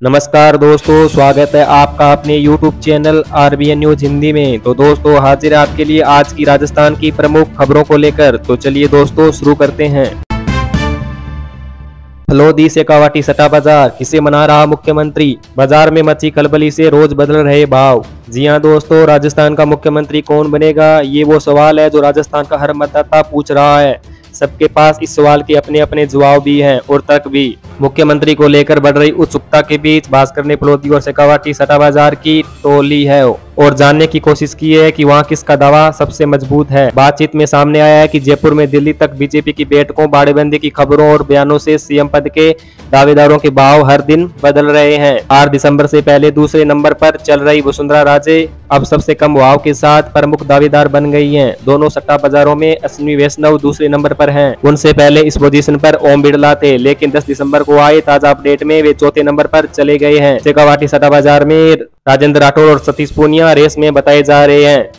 नमस्कार दोस्तों, स्वागत है आपका अपने YouTube channel RBN news Hindi में। तो दोस्तों हाजिर है आपके लिए आज की राजस्थान की प्रमुख खबरों को लेकर। तो चलिए दोस्तों शुरू करते हैं। फलोदी से कावाटी सटा बाजार, किसे मना रहा मुख्यमंत्री? बाजार में मची खलबली से रोज बदल रहे भाव। जी हां दोस्तों, राजस्थान का मुख्यमंत्री कौन बनेगा, ये वो सवाल है जो राजस्थान का हर मतदाता पूछ रहा है। सबके पास इस सवाल के अपने अपने जवाब भी हैं और तर्क भी। मुख्यमंत्री को लेकर बढ़ रही उत्सुकता के बीच भास्कर ने फलोदी और शेखावाटी सटा बाजार की टोली है और जानने की कोशिश की है कि वहां किसका दावा सबसे मजबूत है। बातचीत में सामने आया है कि जयपुर में दिल्ली तक बीजेपी की बैठकों, बाड़ेबंदी की खबरों और बयानों से सीएम पद के दावेदारों के भाव हर दिन बदल रहे हैं। 8 दिसंबर से पहले दूसरे नंबर पर चल रही वसुंधरा राजे अब सबसे कम भाव के साथ प्रमुख दावेदार बन गई हैं। दोनों सट्टा बाजारों में अश्विनी वैष्णव दूसरे नंबर पर हैं। उनसे पहले इस पोजीशन पर ओम बिड़ला थे, लेकिन 10 दिसंबर को आए ताजा अपडेट में वे चौथे नंबर पर चले गए हैं। शेखावाटी सट्टा बाजार में राजेंद्र राठौड़ और सतीश पूनिया रेस में बताए जा रहे हैं।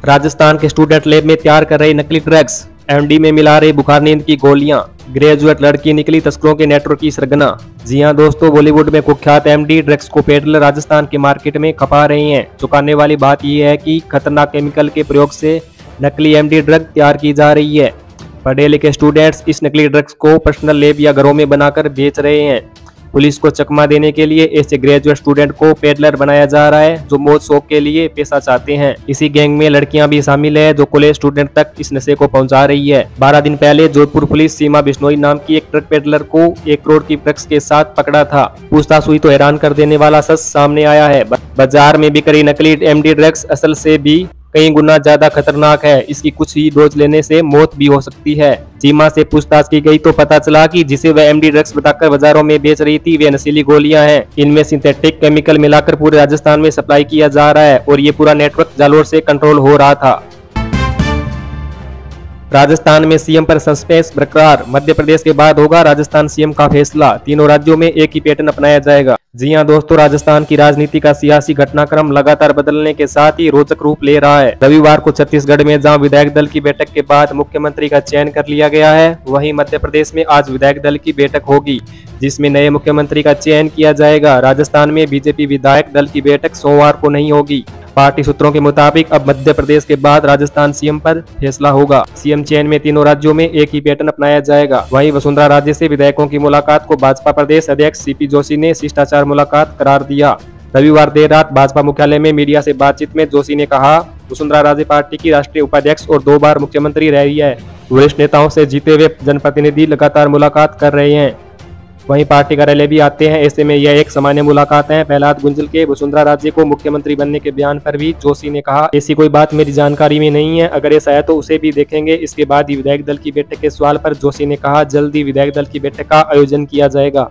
राजस्थान के स्टूडेंट लैब में तैयार कर रहे नकली ड्रग्स, एमडी में मिला रहे बुखार नींद की गोलियां। ग्रेजुएट लड़की निकली तस्करों के नेटवर्क की सरगना। जी हां दोस्तों, बॉलीवुड में कुख्यात एमडी ड्रग्स को पेडलर राजस्थान के मार्केट में खपा रहे हैं। चौंकाने वाली बात यह है कि खतरनाक केमिकल के प्रयोग से नकली एमडी ड्रग तैयार की जा रही है। पढ़े लिखे स्टूडेंट्स इस नकली ड्रग्स को पर्सनल लैब या घरों में बनाकर बेच रहे हैं। पुलिस को चकमा देने के लिए ऐसे ग्रेजुएट स्टूडेंट को पेडलर बनाया जा रहा है जो मौज शौक के लिए पैसा चाहते हैं। इसी गैंग में लड़कियां भी शामिल है जो कॉलेज स्टूडेंट तक इस नशे को पहुंचा रही है। 12 दिन पहले जोधपुर पुलिस सीमा बिश्नोई नाम की एक ट्रक पेडलर को 1 करोड़ की ड्रग्स के साथ पकड़ा था। पूछताछ हुई तो हैरान कर देने वाला सच सामने आया है। बाजार में बिक रही नकली एमडी ड्रग्स असल से भी कई गुना ज्यादा खतरनाक है। इसकी कुछ ही डोज लेने से मौत भी हो सकती है। सीमा से पूछताछ की गई तो पता चला कि जिसे वह एमडी ड्रग्स बताकर बाजारों में बेच रही थी वे नशीली गोलियां हैं। इनमें सिंथेटिक केमिकल मिलाकर पूरे राजस्थान में सप्लाई किया जा रहा है और ये पूरा नेटवर्क जालोर से कंट्रोल हो रहा था। राजस्थान में सीएम पर सस्पेंस बरकरार, मध्य प्रदेश के बाद होगा राजस्थान सीएम का फैसला। तीनों राज्यों में एक ही पैटर्न अपनाया जाएगा। जी हां दोस्तों, राजस्थान की राजनीति का सियासी घटनाक्रम लगातार बदलने के साथ ही रोचक रूप ले रहा है। रविवार को छत्तीसगढ़ में जहां विधायक दल की बैठक के बाद मुख्यमंत्री का चयन कर लिया गया है, वहीं मध्य प्रदेश में आज विधायक दल की बैठक होगी जिसमें नए मुख्यमंत्री का चयन किया जाएगा। राजस्थान में बीजेपी विधायक दल की बैठक सोमवार को नहीं होगी। पार्टी सूत्रों के मुताबिक अब मध्य प्रदेश के बाद राजस्थान सीएम पर फैसला होगा। सीएम चयन में तीनों राज्यों में एक ही पैटर्न अपनाया जाएगा। वहीं वसुंधरा राजे से विधायकों की मुलाकात को भाजपा प्रदेश अध्यक्ष सीपी जोशी ने शिष्टाचार मुलाकात करार दिया। रविवार देर रात भाजपा मुख्यालय में मीडिया से बातचीत में जोशी ने कहा, वसुंधरा राजे पार्टी की राष्ट्रीय उपाध्यक्ष और 2 बार मुख्यमंत्री रही है। वरिष्ठ नेताओं से जीते हुए जनप्रतिनिधि लगातार मुलाकात कर रहे हैं, वहीं पार्टी कार्यालय भी आते हैं। ऐसे में यह एक सामान्य मुलाकात है। प्रहलाद गुंजल के वसुंधरा राजे को मुख्यमंत्री बनने के बयान पर भी जोशी ने कहा, ऐसी कोई बात मेरी जानकारी में नहीं है, अगर ऐसा है तो उसे भी देखेंगे। इसके बाद ही विधायक दल की बैठक के सवाल पर जोशी ने कहा, जल्द ही विधायक दल की बैठक का आयोजन किया जाएगा।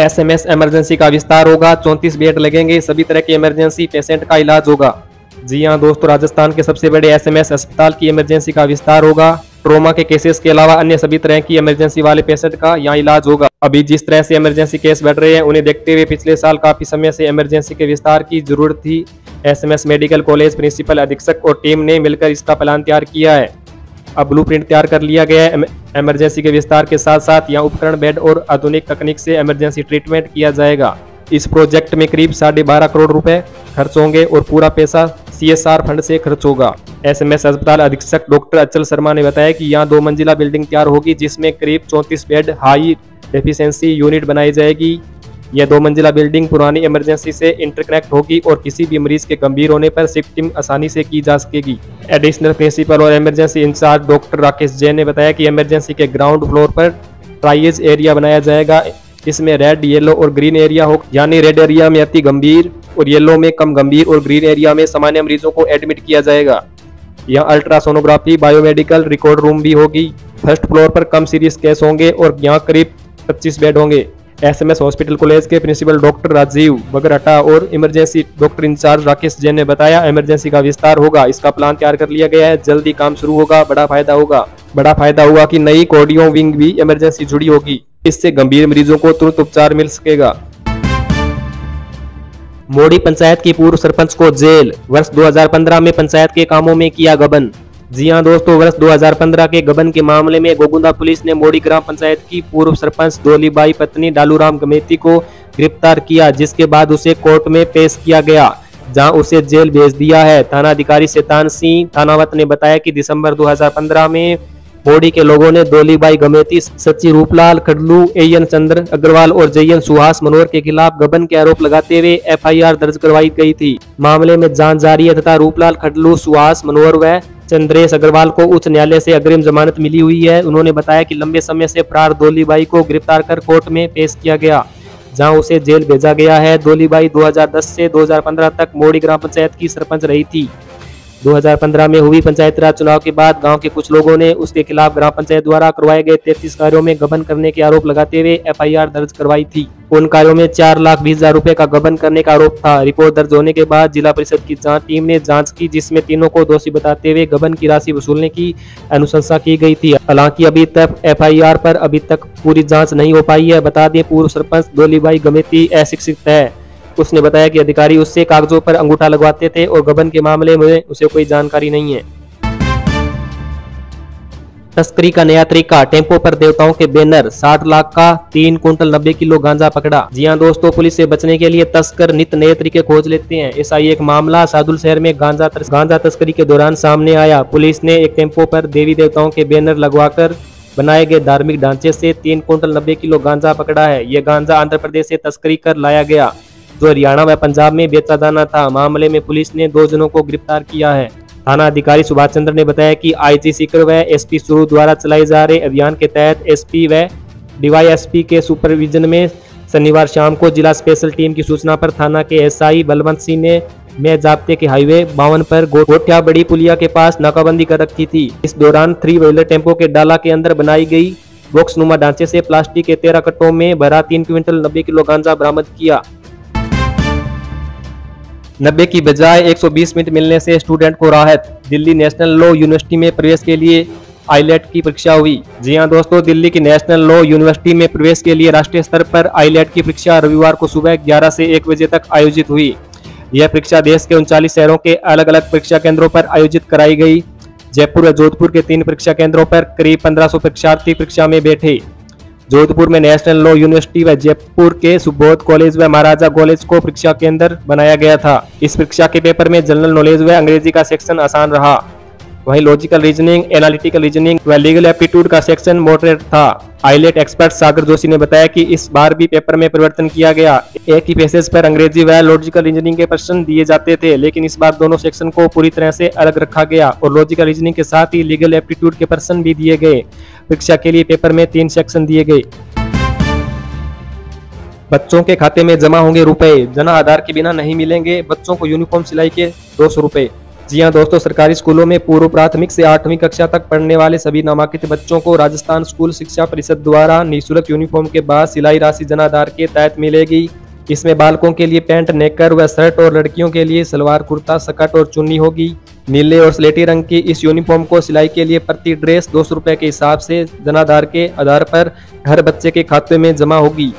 SMS इमरजेंसी का विस्तार होगा, 34 बेड लगेंगे, सभी तरह के इमरजेंसी पेशेंट का इलाज होगा। जी हां दोस्तों, राजस्थान के सबसे बड़े SMS अस्पताल की इमरजेंसी का विस्तार होगा। ट्रोमा के केसेस के अलावा अन्य सभी तरह की इमरजेंसी वाले पेशेंट का यहाँ इलाज होगा। अभी जिस तरह से इमरजेंसी केस बढ़ रहे हैं उन्हें देखते हुए पिछले साल काफी समय से इमरजेंसी के विस्तार की जरूरत थी। SMS मेडिकल कॉलेज प्रिंसिपल अधीक्षक और टीम ने मिलकर इसका प्लान तैयार किया है। अब ब्लूप्रिंट तैयार कर लिया गया है। इमरजेंसी के विस्तार के साथ साथ यहाँ उपकरण, बेड और आधुनिक तकनीक से इमरजेंसी ट्रीटमेंट किया जाएगा। इस प्रोजेक्ट में करीब 12.5 करोड़ रुपए खर्च होंगे और पूरा पैसा CSR फंड से खर्च होगा। SMS अस्पताल अधीक्षक डॉक्टर अचल शर्मा ने बताया कि यहाँ 2 मंजिला बिल्डिंग तैयार होगी जिसमें करीब 34 बेड हाई एफिशिएंसी यूनिट बनाई जाएगी। यह 2 मंजिला बिल्डिंग पुरानी इमरजेंसी से इंटरकनेक्ट होगी और किसी भी मरीज के गंभीर होने पर शिफ्टिंग आसानी से की जा सकेगी। एडिशनल प्रिंसिपल और emergency incharge doctor Rakesh Jain ने बताया कि इमरजेंसी के ग्राउंड फ्लोर पर ट्राइएज एरिया बनाया जाएगा। इसमें रेड, येलो और ग्रीन एरिया हो, यानी रेड एरिया में अति गंभीर और येलो में कम गंभीर और ग्रीन एरिया में सामान्य मरीजों को एडमिट किया जाएगा। यहाँ अल्ट्रासोनोग्राफी, बायोमेडिकल रिकॉर्ड रूम भी होगी। फर्स्ट फ्लोर पर कम सीरियस केस होंगे और यहाँ करीब 25 बेड होंगे। SMS हॉस्पिटल कॉलेज के प्रिंसिपल डॉक्टर राजीव बगरहटा और emergency doctor incharge Rakesh Jain ने बताया, इमरजेंसी का विस्तार होगा, इसका प्लान तैयार कर लिया गया है, जल्दी काम शुरू होगा। बड़ा फायदा होगा कि नई कार्डियो विंग भी इमरजेंसी जुड़ी होगी, इससे गंभीर मरीजों को तुरंत उपचार मिल सकेगा। मोड़ी पंचायत की पूर्व सरपंच को जेल, वर्ष 2015 में पंचायत के कामों में किया गबन। जी हां दोस्तों, वर्ष 2015 के गबन के मामले में गोगुंदा पुलिस ने मोड़ी ग्राम पंचायत की पूर्व सरपंच डोलीबाई पत्नी डालूराम गमेती को गिरफ्तार किया, जिसके बाद उसे कोर्ट में पेश किया गया, जहां उसे जेल भेज दिया है। थानाधिकारी शैतान सिंह थानावत ने बताया कि दिसंबर 2015 में मोड़ी के लोगों ने डोलीबाई गमेती, सच्ची रूपलाल खडलू, एयन चंद्र अग्रवाल और जयन सुहास मनोहर के खिलाफ गबन के आरोप लगाते हुए एफआईआर दर्ज करवाई गई थी। मामले में जांच जारी है तथा रूपलाल खडलू, सुहास मनोहर व चंद्रेश अग्रवाल को उच्च न्यायालय से अग्रिम जमानत मिली हुई है। उन्होंने बताया कि लंबे समय से फरार डोलीबाई को गिरफ्तार कर कोर्ट में पेश किया गया, जहां उसे जेल भेजा गया है। डोलीबाई 2010 से 2015 तक मोड़ी ग्राम पंचायत की सरपंच रही थी। 2015 में हुई पंचायत राज चुनाव के बाद गांव के कुछ लोगों ने उसके खिलाफ ग्राम पंचायत द्वारा करवाए गए 33 कार्यों में गबन करने के आरोप लगाते हुए एफआईआर दर्ज करवाई थी। उन कार्यों में 4,20,000 रुपए का गबन करने का आरोप था। रिपोर्ट दर्ज होने के बाद जिला परिषद की जांच टीम ने जांच की, जिसमें तीनों को दोषी बताते हुए गबन की राशि वसूलने की अनुशंसा की गई थी। हालांकि अभी तक एफआईआर पर अभी तक पूरी जांच नहीं हो पाई है। बता दें, पूर्व सरपंच डोलीबाई गमेती अशिक्षित है। उसने बताया कि अधिकारी उससे कागजों पर अंगूठा लगवाते थे और गबन के मामले में उसे कोई जानकारी नहीं है। तस्करी का नया तरीका, टेम्पो पर देवताओं के बैनर, 60 लाख का 3 कुंटल 90 किलो गांजा पकड़ा। जी हां दोस्तों, पुलिस से बचने के लिए तस्कर नित नए तरीके खोज लेते हैं। ऐसा ही एक मामला सादुल शहर में गांजा तस्करी के दौरान सामने आया। पुलिस ने एक टेम्पो पर देवी देवताओं के बैनर लगवाकर बनाए गए धार्मिक ढांचे से 3 कुंटल 90 किलो गांजा पकड़ा है। यह गांजा आंध्र प्रदेश से तस्करी कर लाया गया, जो हरियाणा व पंजाब में बेचा जाना था। मामले में पुलिस ने 2 जनों को गिरफ्तार किया है। थाना अधिकारी सुभाष चंद्र ने बताया कि आईजी सीकर व एसपी सुरू द्वारा चलाए जा रहे अभियान के तहत एसपी व डीवाईएसपी के सुपरविजन में शनिवार शाम को जिला स्पेशल टीम की सूचना पर थाना के एसआई बलवंत सिंह ने में जाब्ते के हाईवे 52 पर गोठिया बड़ी पुलिया के पास नाकाबंदी कर रखी थी। इस दौरान 3 व्हीलर टेम्पो के डाला के अंदर बनाई गई बॉक्स नुमा ढांचे से प्लास्टिक के 13 कट्टों में भरा 3 क्विंटल 90 किलो गांजा बरामद किया। 90 की बजाय 120 मिनट मिलने से स्टूडेंट को राहत। दिल्ली नेशनल लॉ यूनिवर्सिटी में प्रवेश के लिए आईलेट की परीक्षा हुई। जी हां दोस्तों, दिल्ली की नेशनल लॉ यूनिवर्सिटी में प्रवेश के लिए राष्ट्रीय स्तर पर आईलेट की परीक्षा रविवार को सुबह 11 से 1 बजे तक आयोजित हुई। यह परीक्षा देश के 39 शहरों के अलग अलग परीक्षा केंद्रों पर आयोजित कराई गई। जयपुर व जोधपुर के 3 परीक्षा केंद्रों पर करीब 1500 परीक्षार्थी परीक्षा में बैठे। जोधपुर में नेशनल लॉ यूनिवर्सिटी व जयपुर के सुबोध कॉलेज व महाराजा कॉलेज को परीक्षा केंद्र बनाया गया था। इस परीक्षा के पेपर में जनरल नॉलेज व अंग्रेजी का सेक्शन आसान रहा, वहीं लॉजिकल रीजनिंग, एनालिटिकल रीजनिंग व लीगल एप्टीट्यूड का सेक्शन मॉडरेट था। आईलेट एक्सपर्ट सागर जोशी ने बताया कि इस बार भी पेपर में परिवर्तन किया गया। एक ही पेसेज पर अंग्रेजी व लॉजिकल रीजनिंग के प्रश्न दिए जाते थे, लेकिन इस बार दोनों सेक्शन को पूरी तरह से अलग रखा गया और लॉजिकल रीजनिंग के साथ ही लीगल एप्टीट्यूड के प्रश्न भी दिए गए। परीक्षा के लिए पेपर में 3 सेक्शन दिए गए। बच्चों के खाते में जमा होंगे रुपए, जना आधार के बिना नहीं मिलेंगे। बच्चों को यूनिफॉर्म सिलाई के 200 रुपए। जी हां दोस्तों, सरकारी स्कूलों में पूर्व प्राथमिक से 8वीं कक्षा तक पढ़ने वाले सभी नामांकित बच्चों को राजस्थान स्कूल शिक्षा परिषद द्वारा निःशुल्क यूनिफॉर्म के बाद सिलाई राशि जना आधार के तहत मिलेगी। इसमें बालकों के लिए पैंट, नेकर व शर्ट और लड़कियों के लिए सलवार कुर्ता, स्कर्ट और चुन्नी होगी। नीले और स्लेटी रंग की इस यूनिफॉर्म को सिलाई के लिए प्रति ड्रेस 200 रुपए के हिसाब से जनाधार के आधार पर हर बच्चे के खाते में जमा होगी।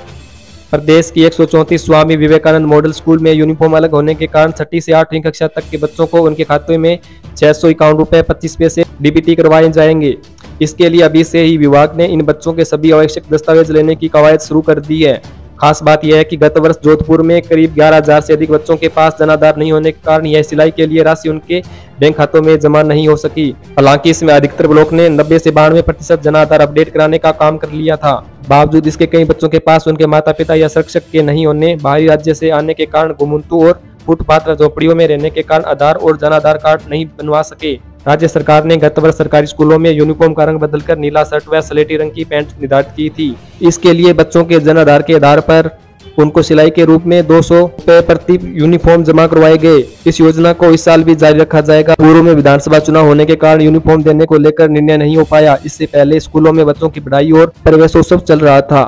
प्रदेश की 134 स्वामी विवेकानंद मॉडल स्कूल में यूनिफॉर्म अलग होने के कारण 6ठी से 8वीं कक्षा तक के बच्चों को उनके खाते में 651 रुपए 25 पैसे डीबीटी करवाए जाएंगे। इसके लिए अभी से ही विभाग ने इन बच्चों के सभी आवश्यक दस्तावेज लेने की कवायद शुरू कर दी है। खास बात यह है कि गत वर्ष जोधपुर में करीब 11,000 से अधिक बच्चों के पास जनाधार नहीं होने के कारण यह सिलाई के लिए राशि उनके बैंक खातों में जमा नहीं हो सकी। हालांकि इसमें अधिकतर ब्लॉक ने 90 से 92% जनाधार अपडेट कराने का काम कर लिया था। बावजूद इसके कई बच्चों के पास उनके माता पिता या संरक्षक के नहीं होने, बाहरी राज्य से आने के कारण गुमुंतु और फुटपाथ झोपड़ियों में रहने के कारण आधार और जनाधार कार्ड नहीं बनवा सके। राज्य सरकार ने गत वर्ष सरकारी स्कूलों में यूनिफॉर्म का रंग बदलकर नीला शर्ट व स्लेटी रंग की पैंट निर्धारित की थी। इसके लिए बच्चों के जनाधार के आधार पर उनको सिलाई के रूप में 200 रुपए प्रति यूनिफॉर्म जमा करवाए गए। इस योजना को इस साल भी जारी रखा जाएगा। पूर्व में विधानसभा चुनाव होने के कारण यूनिफॉर्म देने को लेकर निर्णय नहीं हो पाया। इससे पहले स्कूलों में बच्चों की पढ़ाई और प्रवेशोत्सव चल रहा था।